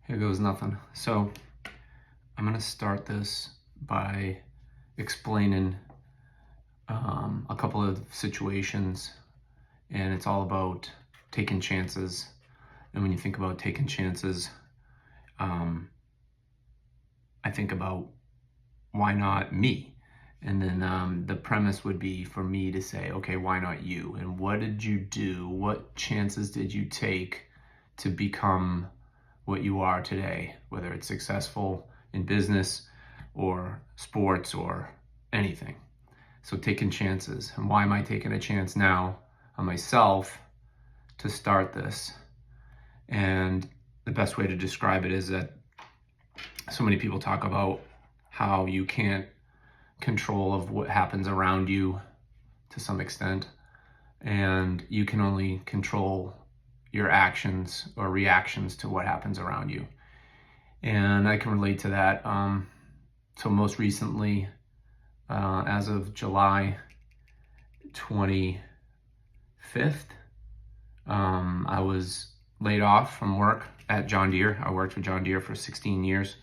Here goes nothing. So I'm gonna start this by explaining a couple of situations, and it's all about taking chances. And when you think about taking chances, I think about why not me? And then the premise would be for me to say, okay, why not you? And what did you do? What chances did you take to become what you are today, whether it's successful in business or sports or anything? So taking chances. And why am I taking a chance now on myself to start this? And the best way to describe it is that so many people talk about how you can't control of what happens around you to some extent, and you can only control your actions or reactions to what happens around you. And I can relate to that. So most recently, as of July 25th, I was laid off from work at John Deere. I worked for John Deere for 16 years,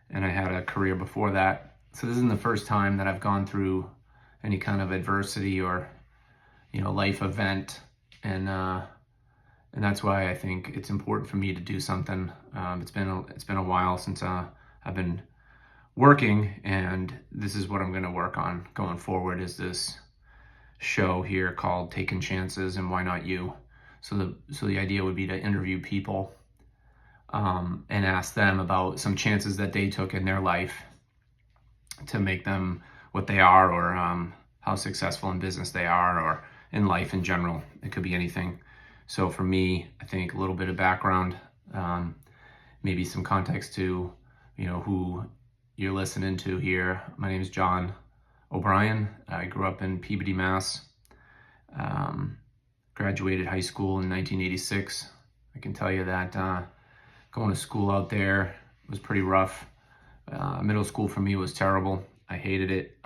and I had a career before that. So this isn't the first time that I've gone through any kind of adversity or, life event. And that's why I think it's important for me to do something. It's been a while since I've been working, and this is what I'm going to work on going forward, is this show here called Taking Chances and Why Not You. So the idea would be to interview people and ask them about some chances that they took in their life to make them what they are, or how successful in business they are, or in life in general. It could be anything. So for me, I think a little bit of background, maybe some context to, who you're listening to here. My name is John O'Brien. I grew up in Peabody, Mass. Graduated high school in 1986. I can tell you that going to school out there was pretty rough. Middle school for me was terrible. I hated it.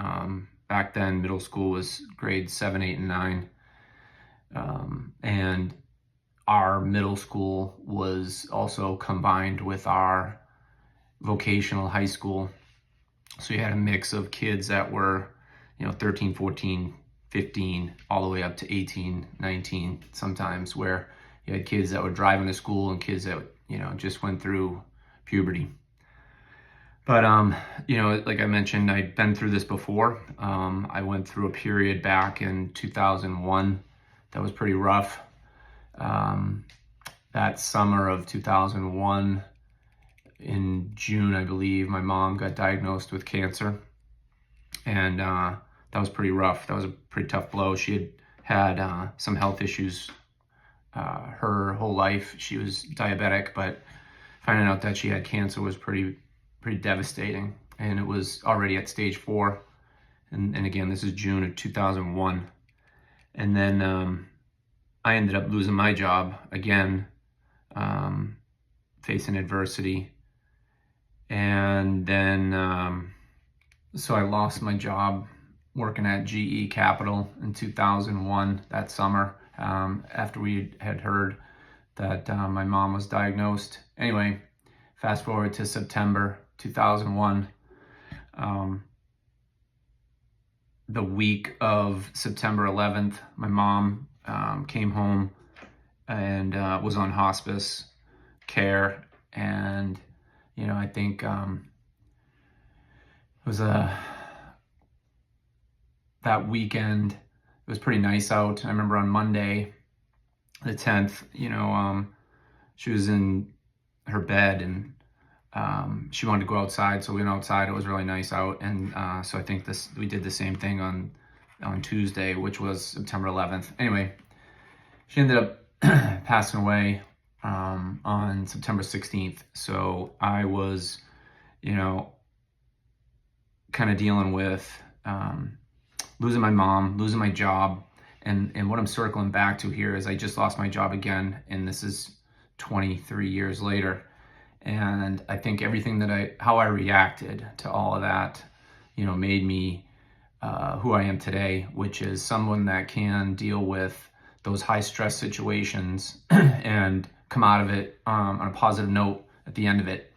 Back then, middle school was grades 7, 8, and 9. And our middle school was also combined with our vocational high school. So you had a mix of kids that were, 13, 14, 15, all the way up to 18, 19 sometimes, where you had kids that were driving to school and kids that, just went through puberty. But, like I mentioned, I'd been through this before. I went through a period back in 2001 that was pretty rough. That summer of 2001, in June, I believe, my mom got diagnosed with cancer. And that was pretty rough. That was a pretty tough blow. She had some health issues her whole life. She was diabetic, but finding out that she had cancer was pretty devastating. And it was already at stage 4. And again, this is June of 2001. And then I ended up losing my job again, facing adversity. And then, so I lost my job working at GE Capital in 2001, that summer, after we had heard that my mom was diagnosed. Anyway, fast forward to September 2001. The week of September 11th, my mom came home and was on hospice care. And, I think it was that weekend, it was pretty nice out. I remember on Monday, the 10th, she was in her bed and she wanted to go outside, so we went outside. It was really nice out, and so I think we did the same thing on Tuesday, which was September 11th. Anyway, she ended up passing away on September 16th. So I was, kind of dealing with losing my mom, losing my job, and what I'm circling back to here is I just lost my job again, and this is 23 years later. And I think everything how I reacted to all of that, made me who I am today, which is someone that can deal with those high stress situations and come out of it on a positive note at the end of it.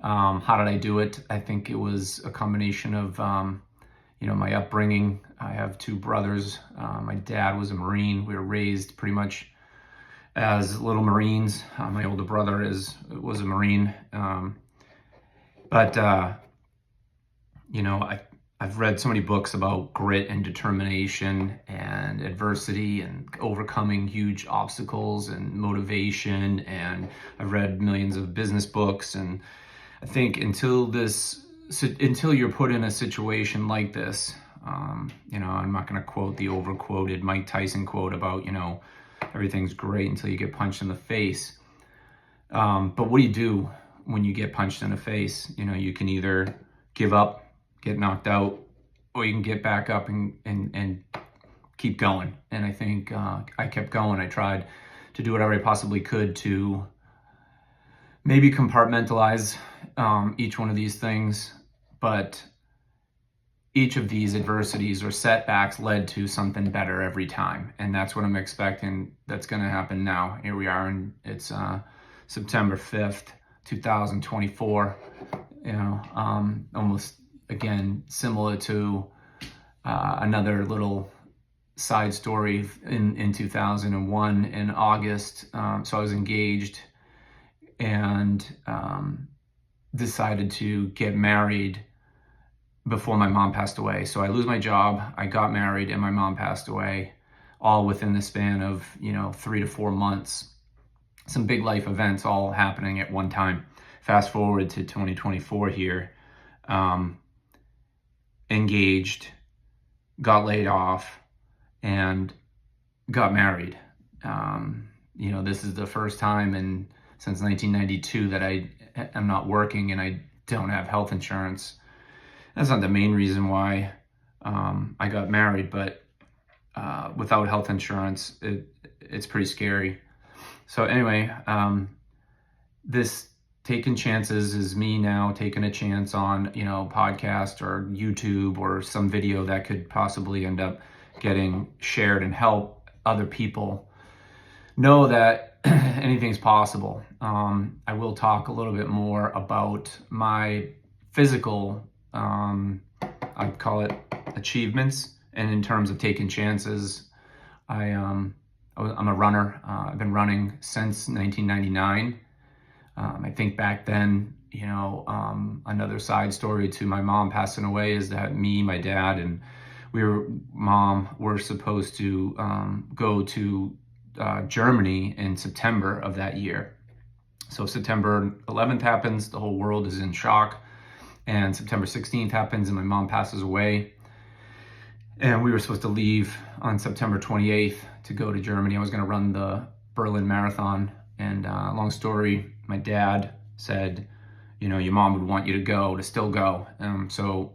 How did I do it? I think it was a combination of, my upbringing. I have two brothers. My dad was a Marine. We were raised pretty much as little Marines. My older brother was a Marine. But I've read so many books about grit and determination and adversity and overcoming huge obstacles and motivation. And I've read millions of business books. And I think until you're put in a situation like this, I'm not going to quote the overquoted Mike Tyson quote about, everything's great until you get punched in the face. But what do you do when you get punched in the face? You can either give up, get knocked out, or you can get back up and keep going. And I think I kept going. I tried to do whatever I possibly could to maybe compartmentalize each one of these things, but each of these adversities or setbacks led to something better every time. And that's what I'm expecting that's going to happen now. Here we are, and it's September 5th, 2024, almost, again, similar to another little side story in 2001 in August. So I was engaged and decided to get married before my mom passed away. So I lose my job, I got married, and my mom passed away, all within the span of 3 to 4 months. Some big life events all happening at one time. Fast forward to 2024 here. Engaged, got laid off, and got married. This is the first time since 1992 that I am not working and I don't have health insurance. That's not the main reason why I got married, but without health insurance, it's pretty scary. So anyway, this taking chances is me now taking a chance on, podcast or YouTube or some video that could possibly end up getting shared and help other people know that anything's possible. I will talk a little bit more about my physical, I'd call it achievements, and in terms of taking chances, I'm a runner. I've been running since 1999. I think back then, another side story to my mom passing away is that me, my dad, and mom were supposed to go to Germany in September of that year. So September 11th happens, the whole world is in shock, and September 16th happens and my mom passes away. And we were supposed to leave on September 28th to go to Germany. I was going to run the Berlin Marathon. And long story, my dad said, your mom would want you to still go. So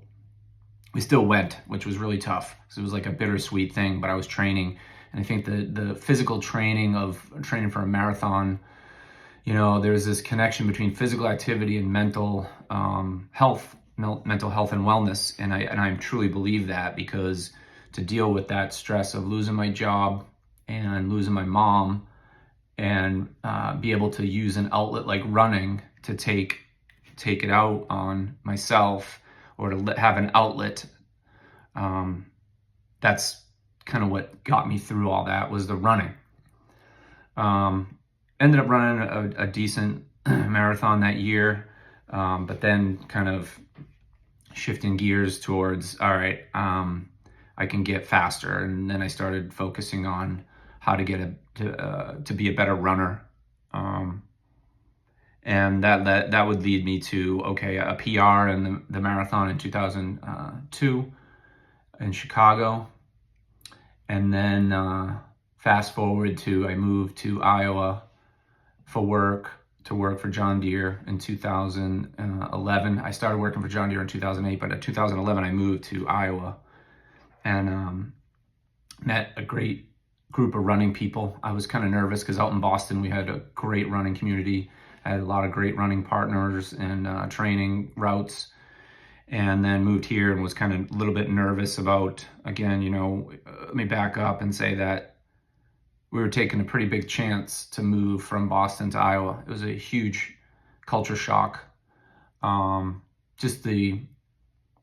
we still went, which was really tough. So it was like a bittersweet thing, but I was training. And I think the physical training for a marathon, there's this connection between physical activity and mental health and wellness. And I truly believe that, because to deal with that stress of losing my job and losing my mom, and be able to use an outlet like running to take it out on myself, or to have an outlet, that's kind of what got me through all that, was the running. Ended up running a decent marathon that year, but then kind of shifting gears towards, all right, I can get faster. And then I started focusing on how to get to be a better runner. And that would lead me to, a PR in the marathon in 2002 in Chicago. And then fast forward to, I moved to Iowa to work for John Deere in 2011. I started working for John Deere in 2008, but in 2011 I moved to Iowa and met a great group of running people. I was kind of nervous because out in Boston we had a great running community. I had a lot of great running partners and training routes, and then moved here and was kind of a little bit nervous about, again, let me back up and say that we were taking a pretty big chance to move from Boston to Iowa. It was a huge culture shock, just the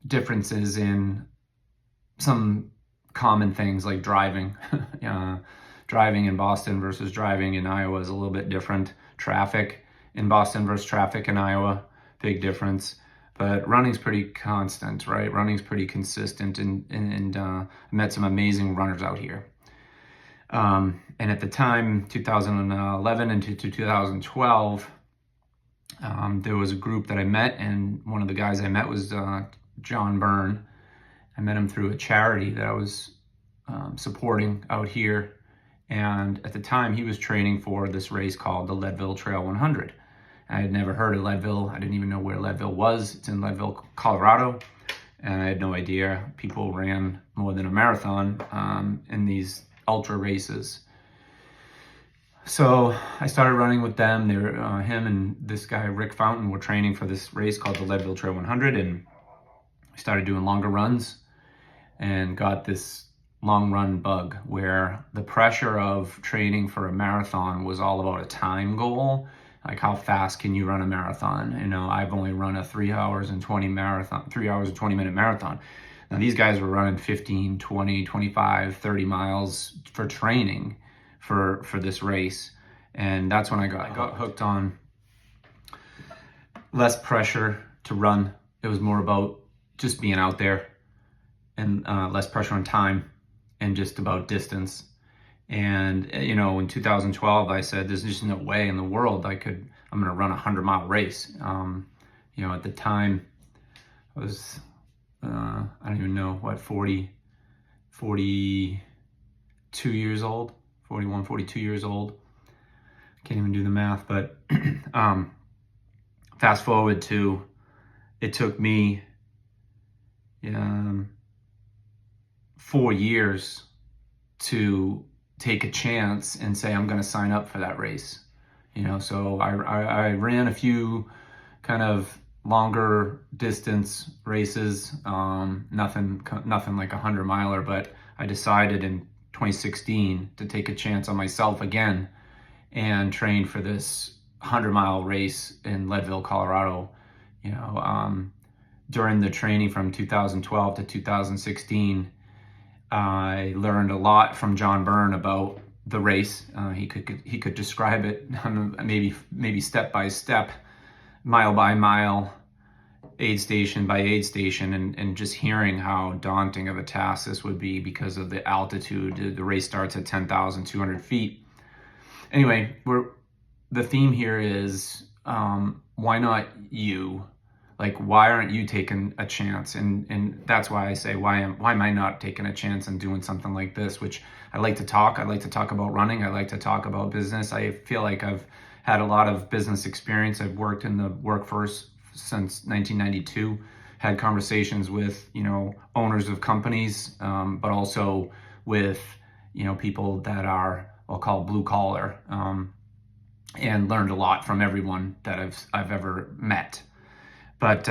differences in some common things like driving. Driving in Boston versus driving in Iowa is a little bit different. Traffic in Boston versus traffic in Iowa, big difference. But running's pretty constant, right? Running's pretty consistent, and I met some amazing runners out here. And at the time, 2011 into 2012, there was a group that I met, and one of the guys I met was John Byrne. I met him through a charity that I was supporting out here. And at the time, he was training for this race called the Leadville Trail 100. I had never heard of Leadville. I didn't even know where Leadville was. It's in Leadville, Colorado. And I had no idea people ran more than a marathon in these ultra races. So I started running with them. They were, him and this guy, Rick Fountain, were training for this race called the Leadville Trail 100. And I started doing longer runs and got this long run bug where the pressure of training for a marathon was all about a time goal. Like, how fast can you run a marathon? You know, I've only run a 3 hours and 20 minute marathon. Now these guys were running 15, 20, 25, 30 miles for training for this race. And that's when I got hooked on less pressure to run. It was more about just being out there, and less pressure on time and just about distance. And, you know, in 2012, I said, there's just no way in the world I'm going to run a 100-mile race. You know, at the time, I was, I don't even know, 42 years old, 41, 42 years old. Can't even do the math, but fast forward to, it took me 4 years to take a chance and say, I'm going to sign up for that race. You know, so I ran a few kind of longer distance races, nothing like a 100-miler, but I decided in 2016 to take a chance on myself again and train for this 100-mile race in Leadville, Colorado. You know, during the training from 2012 to 2016, I learned a lot from John Byrne about the race. He could describe it maybe step by step, mile by mile, aid station by aid station, and just hearing how daunting of a task this would be because of the altitude. The race starts at 10,200 feet. Anyway, the theme here is, why not you? Like, why aren't you taking a chance? And that's why I say, why am I not taking a chance and doing something like this, which I like to talk. I like to talk about running. I like to talk about business. I feel like I've had a lot of business experience. I've worked in the workforce since 1992, had conversations with, you know, owners of companies, but also with, you know, people that are, I'll call blue collar, and learned a lot from everyone that I've ever met. But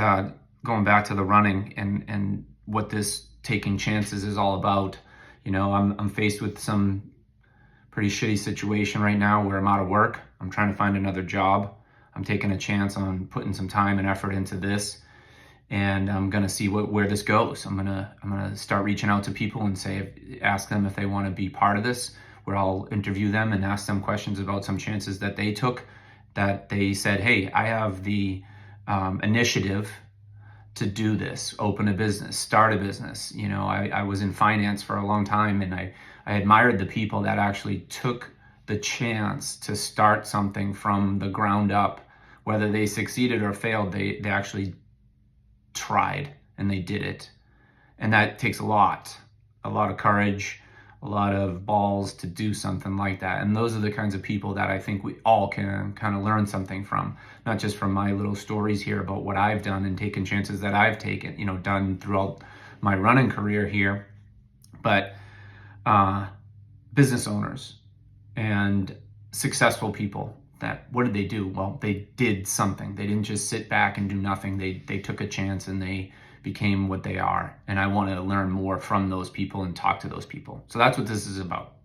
going back to the running and what this taking chances is all about, you know, I'm faced with some pretty shitty situation right now where I'm out of work. I'm trying to find another job. I'm taking a chance on putting some time and effort into this, and I'm gonna see where this goes. I'm gonna start reaching out to people and ask them if they want to be part of this, where I'll interview them and ask them questions about some chances that they took, that they said, hey, I have the initiative to do this, open a business, start a business. You know, I was in finance for a long time, and I admired the people that actually took the chance to start something from the ground up. Whether they succeeded or failed, they actually tried and they did it. And that takes a lot of courage, a lot of balls to do something like that. And those are the kinds of people that I think we all can kind of learn something from, not just from my little stories here about what I've done and taken chances that I've taken, you know, done throughout my running career here, but business owners and successful people that, what did they do? Well, they did something. They didn't just sit back and do nothing. They took a chance and they became what they are. And I want to learn more from those people and talk to those people. So that's what this is about.